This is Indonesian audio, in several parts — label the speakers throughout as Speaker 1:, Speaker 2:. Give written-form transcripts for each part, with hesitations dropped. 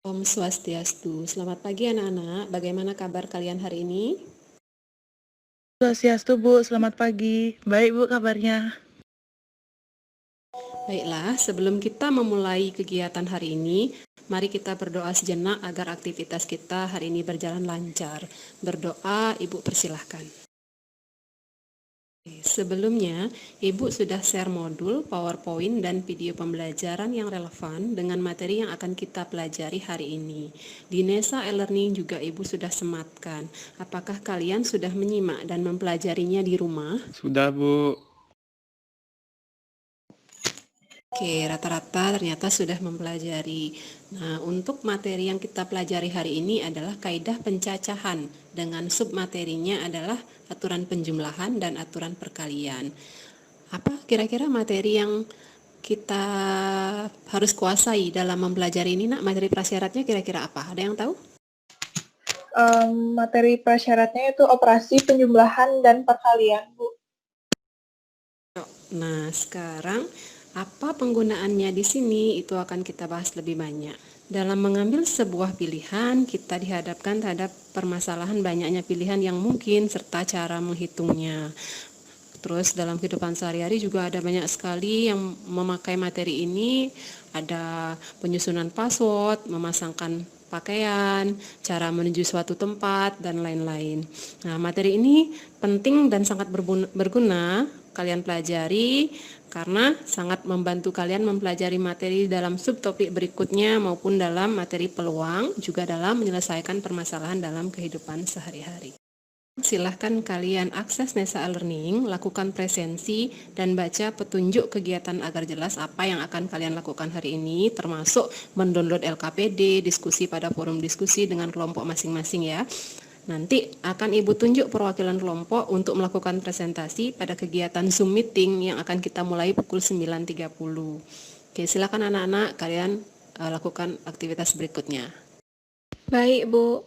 Speaker 1: Om Swastiastu. Selamat pagi anak-anak. Bagaimana kabar kalian hari ini?
Speaker 2: Swastiastu, Bu. Selamat pagi. Baik, Bu, kabarnya.
Speaker 1: Baiklah, sebelum kita memulai kegiatan hari ini, mari kita berdoa sejenak agar aktivitas kita hari ini berjalan lancar. Berdoa, Ibu persilahkan. Sebelumnya, Ibu sudah share modul, PowerPoint, dan video pembelajaran yang relevan dengan materi yang akan kita pelajari hari ini. Di Nesa e-learning juga Ibu sudah sematkan. Apakah kalian sudah menyimak dan mempelajarinya di rumah?
Speaker 2: Sudah, Bu.
Speaker 1: Oke, rata-rata ternyata sudah mempelajari. Nah, untuk materi yang kita pelajari hari ini adalah kaidah pencacahan dengan submaterinya adalah aturan penjumlahan dan aturan perkalian. Apa kira-kira materi yang kita harus kuasai dalam mempelajari ini, Nak? Materi prasyaratnya kira-kira apa? Ada yang tahu?
Speaker 3: Materi prasyaratnya itu operasi penjumlahan dan perkalian, Bu.
Speaker 1: Nah, sekarang apa penggunaannya di sini itu akan kita bahas lebih banyak. Dalam mengambil sebuah pilihan, kita dihadapkan terhadap permasalahan banyaknya pilihan yang mungkin serta cara menghitungnya. Terus dalam kehidupan sehari-hari juga ada banyak sekali yang memakai materi ini, ada penyusunan password, memasangkan pakaian, cara menuju suatu tempat, dan lain-lain. Nah, materi ini penting dan sangat berguna kalian pelajari karena sangat membantu kalian mempelajari materi dalam subtopik berikutnya maupun dalam materi peluang, juga dalam menyelesaikan permasalahan dalam kehidupan sehari-hari. Silahkan kalian akses Nesa e-learning, lakukan presensi, dan baca petunjuk kegiatan agar jelas apa yang akan kalian lakukan hari ini, termasuk mendownload LKPD, diskusi pada forum diskusi dengan kelompok masing-masing ya. Nanti akan Ibu tunjuk perwakilan kelompok untuk melakukan presentasi pada kegiatan Zoom meeting yang akan kita mulai pukul 9.30. Oke, silakan anak-anak kalian lakukan aktivitas berikutnya.
Speaker 3: Baik, Bu.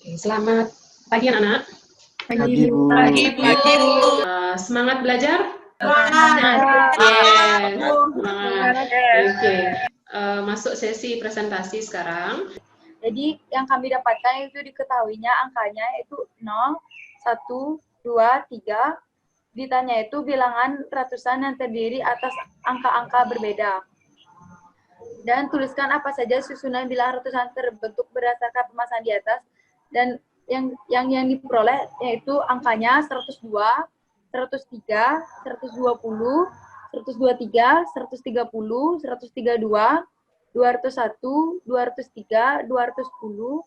Speaker 1: Oke, selamat pagi anak-anak.
Speaker 2: Pagi, Bu.
Speaker 3: Pagi, Bu.
Speaker 1: Semangat belajar?
Speaker 3: Semangat.
Speaker 1: Yes, semangat. Oke, masuk sesi presentasi sekarang.
Speaker 4: Jadi yang kami dapatkan itu diketahuinya angkanya itu 0, 1, 2, 3. Ditanya itu bilangan ratusan yang terdiri atas angka-angka berbeda. Dan tuliskan apa saja susunan bilangan ratusan terbentuk berdasarkan pemasangan di atas. Dan yang diperoleh yaitu angkanya 102, 103, 120, 123, 130, 132, 201, 203, 210,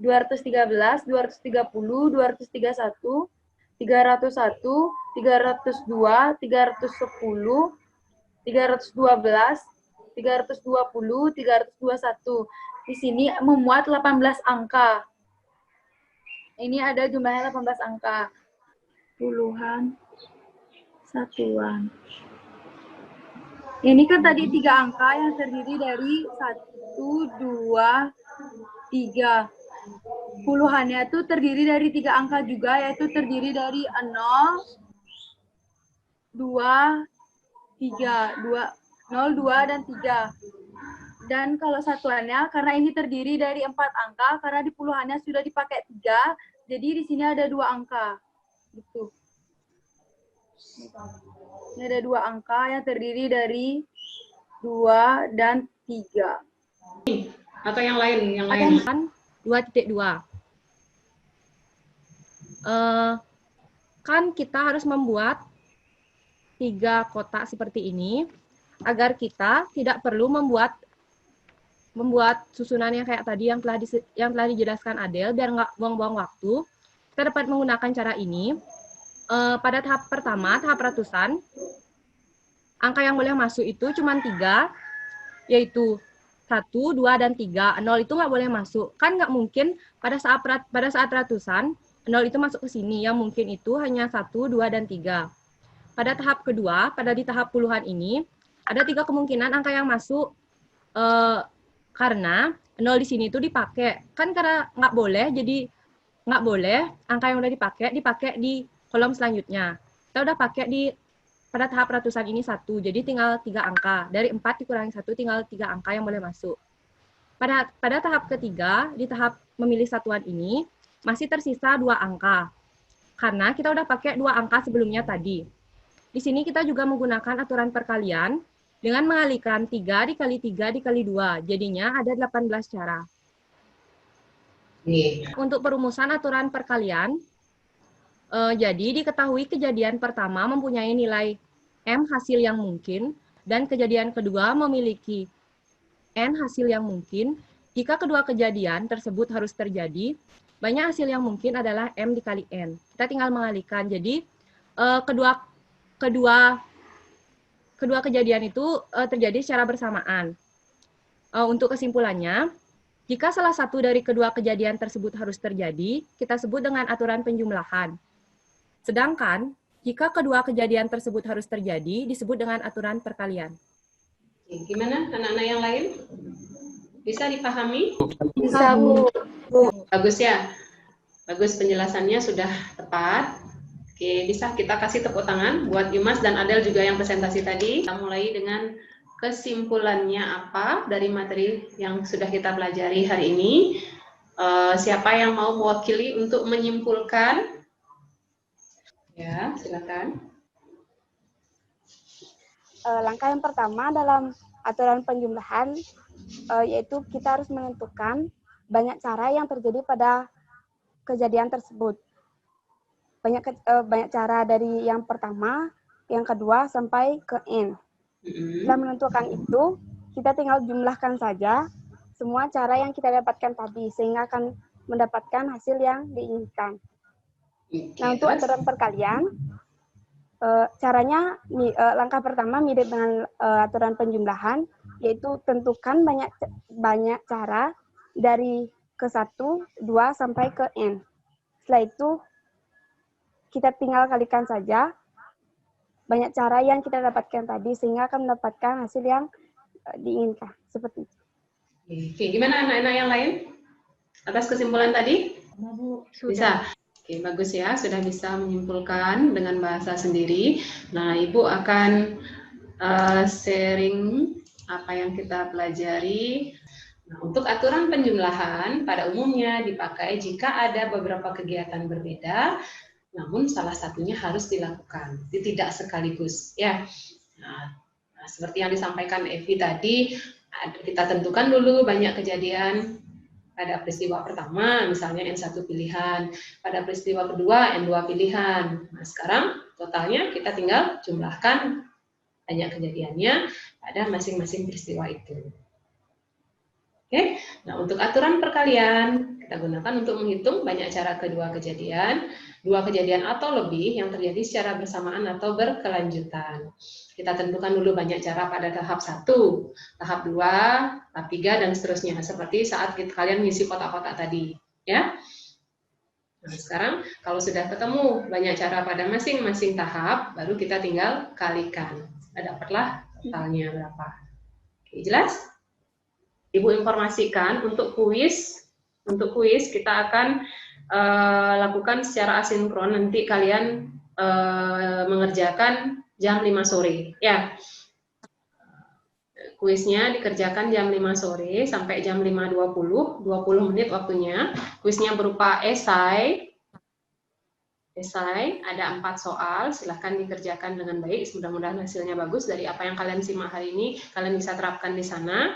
Speaker 4: 213, 230, 231, 301, 302, 310, 312, 320, 321. Di sini memuat 18 angka. Ini ada jumlahnya 18 angka. Puluhan, satuan. Ini kan tadi 3 angka yang terdiri dari 1, 2, 3. Puluhannya itu terdiri dari 3 angka juga, yaitu terdiri dari 0, 2, 3. 0, 2, dan 3. Dan kalau satuannya, karena ini terdiri dari 4 angka, karena di puluhannya sudah dipakai 3, jadi di sini ada 2 angka. Gitu. Ini ada 2 angka yang terdiri dari 2 dan 3.
Speaker 1: Atau yang lain? Yang lain.
Speaker 5: Kan 2.2. kan kita harus membuat 3 kotak seperti ini agar kita tidak perlu membuat susunan yang kayak tadi yang telah dijelaskan Adel biar nggak buang-buang waktu. Kita dapat menggunakan cara ini. Pada tahap pertama, tahap ratusan, angka yang boleh masuk itu cuma 3, yaitu 1, 2, dan 3. 0 itu nggak boleh masuk. Kan nggak mungkin pada saat ratusan, 0 itu masuk ke sini. Yang mungkin itu hanya 1, 2, dan 3. Pada tahap kedua, di tahap puluhan ini, ada 3 kemungkinan angka yang masuk karena 0 di sini itu dipakai. Kan karena nggak boleh, jadi nggak boleh angka yang udah dipakai di kolom selanjutnya. Kita udah pakai pada tahap ratusan ini 1, jadi tinggal 3 angka. Dari 4 dikurangi 1, tinggal 3 angka yang boleh masuk. Pada tahap ketiga, di tahap memilih satuan ini, masih tersisa 2 angka. Karena kita udah pakai 2 angka sebelumnya tadi. Di sini kita juga menggunakan aturan perkalian dengan mengalihkan 3 dikali 3 dikali 2. Jadinya ada 18 cara. Untuk perumusan aturan perkalian, jadi diketahui kejadian pertama mempunyai nilai M hasil yang mungkin, dan kejadian kedua memiliki N hasil yang mungkin. Jika kedua kejadian tersebut harus terjadi, banyak hasil yang mungkin adalah M dikali N. Kita tinggal mengalihkan. Jadi, kedua kejadian itu terjadi secara bersamaan. Untuk kesimpulannya, jika salah satu dari kedua kejadian tersebut harus terjadi, kita sebut dengan aturan penjumlahan. Sedangkan, jika kedua kejadian tersebut harus terjadi, disebut dengan aturan perkalian.
Speaker 1: Gimana anak-anak yang lain? Bisa dipahami?
Speaker 4: Bisa, Bu.
Speaker 1: Bagus ya? Bagus, penjelasannya sudah tepat. Oke, bisa kita kasih tepuk tangan buat Yumas dan Adel juga yang presentasi tadi. Kita mulai dengan kesimpulannya apa dari materi yang sudah kita pelajari hari ini. Siapa yang mau mewakili untuk menyimpulkan? Ya, silakan.
Speaker 6: Langkah yang pertama dalam aturan penjumlahan yaitu kita harus menentukan banyak cara yang terjadi pada kejadian tersebut. Banyak cara dari yang pertama, yang kedua sampai ke N. Setelah menentukan itu, kita tinggal jumlahkan saja semua cara yang kita dapatkan tadi sehingga akan mendapatkan hasil yang diinginkan. Nah, untuk aturan perkalian, caranya langkah pertama mirip dengan aturan penjumlahan, yaitu tentukan banyak cara dari ke 1, 2 sampai ke N. Setelah itu kita tinggal kalikan saja banyak cara yang kita dapatkan tadi sehingga akan mendapatkan hasil yang diinginkan. Seperti itu.
Speaker 1: Oke, gimana anak-anak yang lain? Atas kesimpulan tadi? Bisa. Oke, bagus ya, sudah bisa menyimpulkan dengan bahasa sendiri. Nah, Ibu akan sharing apa yang kita pelajari. Nah, untuk aturan penjumlahan pada umumnya dipakai jika ada beberapa kegiatan berbeda, namun salah satunya harus dilakukan, tidak sekaligus. Ya, nah, seperti yang disampaikan Evi tadi, kita tentukan dulu banyak kejadian. Pada peristiwa pertama, misalnya N1 pilihan. Pada peristiwa kedua, N2 pilihan. Nah, sekarang totalnya kita tinggal jumlahkan banyak kejadiannya pada masing-masing peristiwa itu. Oke, nah untuk aturan perkalian, kita gunakan untuk menghitung banyak cara kedua kejadian, 2 kejadian atau lebih yang terjadi secara bersamaan atau berkelanjutan. Kita tentukan dulu banyak cara pada tahap 1, tahap 2, tahap 3, dan seterusnya. Seperti saat kalian ngisi kotak-kotak tadi. Ya. Nah, sekarang kalau sudah ketemu banyak cara pada masing-masing tahap, baru kita tinggal kalikan. Dapatlah totalnya berapa. Oke, jelas? Ibu informasikan untuk kuis kita akan lakukan secara asinkron. Nanti kalian mengerjakan jam 5 sore. Ya, kuisnya dikerjakan jam 5 sore sampai jam 5.20, 20 menit waktunya. Kuisnya berupa esai, ada 4 soal, silahkan dikerjakan dengan baik. Mudah-mudahan hasilnya bagus dari apa yang kalian simak hari ini, kalian bisa terapkan di sana.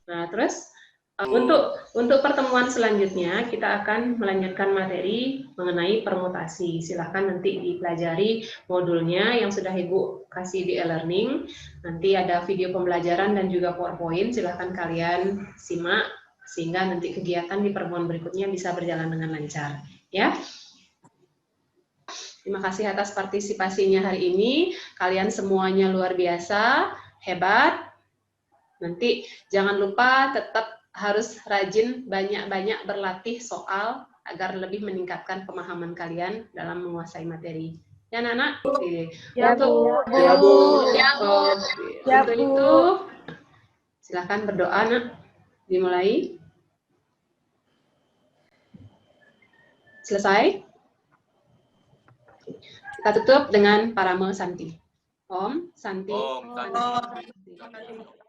Speaker 1: Nah, terus Untuk pertemuan selanjutnya kita akan melanjutkan materi mengenai permutasi. Silahkan nanti dipelajari modulnya yang sudah Ibu kasih di e-learning. Nanti ada video pembelajaran dan juga PowerPoint. Silahkan kalian simak sehingga nanti kegiatan di pertemuan berikutnya bisa berjalan dengan lancar. Ya. Terima kasih atas partisipasinya hari ini. Kalian semuanya luar biasa, hebat. Nanti jangan lupa tetap harus rajin banyak-banyak berlatih soal agar lebih meningkatkan pemahaman kalian dalam menguasai materi. Ya, anak-anak?
Speaker 6: Ya, Bu.
Speaker 2: Ya, Bu.
Speaker 1: Untuk itu, silakan berdoa, nak. Dimulai. Selesai? Kita tutup dengan Parama Santi. Om Santi.
Speaker 7: Om Santi.